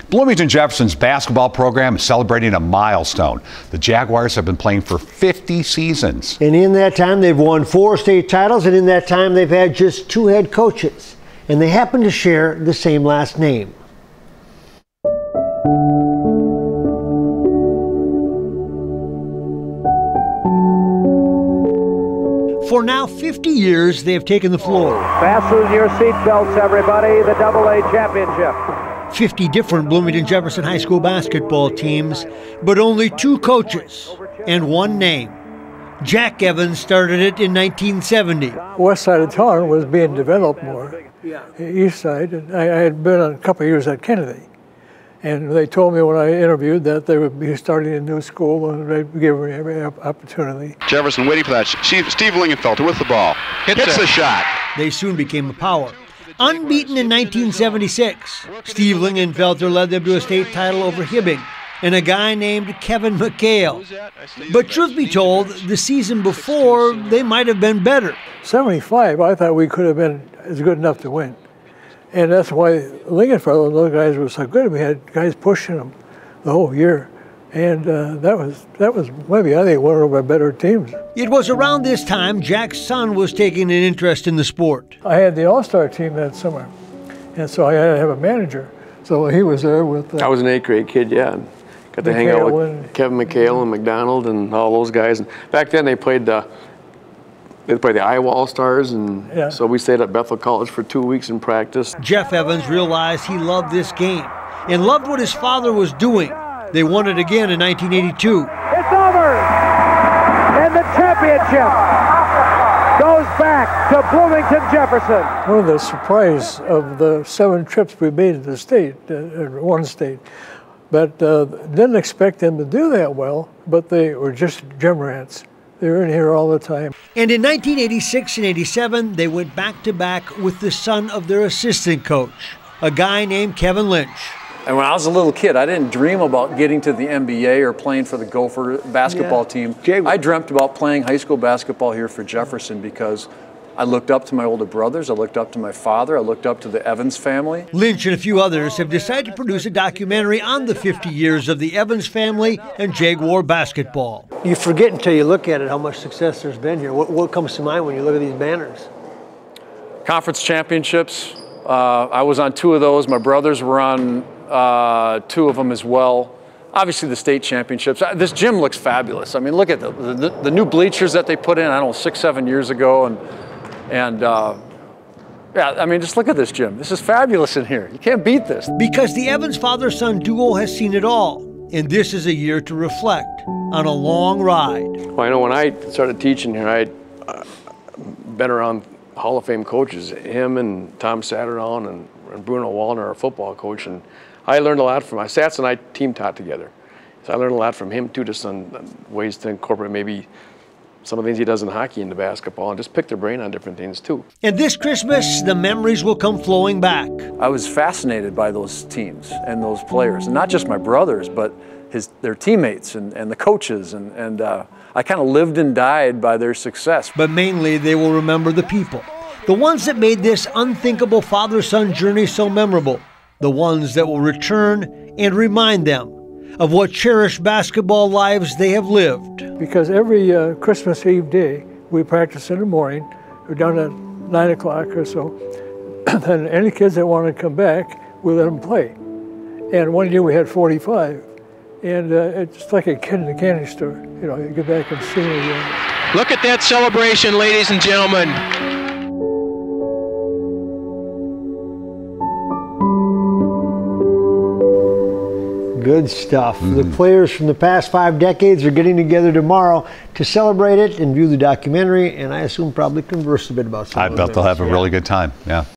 Bloomington Jefferson's basketball program is celebrating a milestone. The Jaguars have been playing for 50 seasons. And in that time, they've won 4 state titles, and in that time, they've had just 2 head coaches. And they happen to share the same last name. For now 50 years, they have taken the floor. Fasten your seatbelts, everybody. The AA championship. 50 different Bloomington Jefferson High School basketball teams, but only 2 coaches and 1 name. Jack Evans started it in 1970. West side of town was being developed more. East side, and I had been a couple of years at Kennedy. And they told me when I interviewed that they would be starting a new school and they'd give me every opportunity. Jefferson waiting for that. Steve Lingenfelter with the ball. Hits the shot. They soon became a power. Unbeaten in 1976, Steve Lingenfelter led them to a state title over Hibbing and a guy named Kevin McHale. But truth be told, the season before, they might have been better. 75, I thought we could have been as good enough to win. And that's why Lingenfelter and those guys were so good. We had guys pushing them the whole year. And that was maybe, I think, one of our better teams. It was around this time Jack's son was taking an interest in the sport. I had the all-star team that summer, and so I had to have a manager. So he was there with... I was an 8th grade kid, yeah. Got to hang out with Kevin McHale and McDonald and all those guys. And back then they played the Iowa All-Stars, and so we stayed at Bethel College for 2 weeks in practice. Jeff Evans realized he loved this game and loved what his father was doing. They won it again in 1982. It's over, and the championship goes back to Bloomington Jefferson. One of the surprise of the 7 trips we made to the state, one state, but didn't expect them to do that well, but they were just gym rats. They were in here all the time. And in 1986 and 87, they went back-to-back with the son of their assistant coach, a guy named Kevin Lynch. And when I was a little kid, I didn't dream about getting to the NBA or playing for the Gopher basketball team. I dreamt about playing high school basketball here for Jefferson because I looked up to my older brothers, I looked up to my father, I looked up to the Evans family. Lynch and a few others have decided to produce a documentary on the 50 years of the Evans family and Jaguar basketball. You forget until you look at it how much success there's been here. What comes to mind when you look at these banners? Conference championships. I was on 2 of those. My brothers were on 2 of them as well. Obviously the state championships. This gym looks fabulous. I mean, look at the new bleachers that they put in, I don't know, 6, 7 years ago. And yeah, I mean, just look at this gym. This is fabulous in here. You can't beat this. Because the Evans father-son duo has seen it all. And this is a year to reflect on a long ride. Well, I know when I started teaching here, I'd been around Hall of Fame coaches, him and Tom Satterdown and Bruno Wallner, our football coach, and I learned a lot from Sats and I team taught together. So I learned a lot from him too, just on ways to incorporate maybe some of the things he does in hockey into basketball and just pick their brain on different things too. And this Christmas, the memories will come flowing back. I was fascinated by those teams and those players, and not just my brothers, but their teammates and the coaches, and I kind of lived and died by their success. But mainly they will remember the people, the ones that made this unthinkable father-son journey so memorable, the ones that will return and remind them of what cherished basketball lives they have lived. Because every Christmas Eve day, we practice in the morning. We're down at 9 o'clock or so. And any kids that want to come back, we let them play. And one year we had 45. And it's just like a kid in a candy store. You know, you get back and see it again. Look at that celebration, ladies and gentlemen. Good stuff. The players from the past 5 decades are getting together tomorrow to celebrate it and view the documentary, and I assume probably converse a bit about some of I bet they'll have a really good time. Yeah.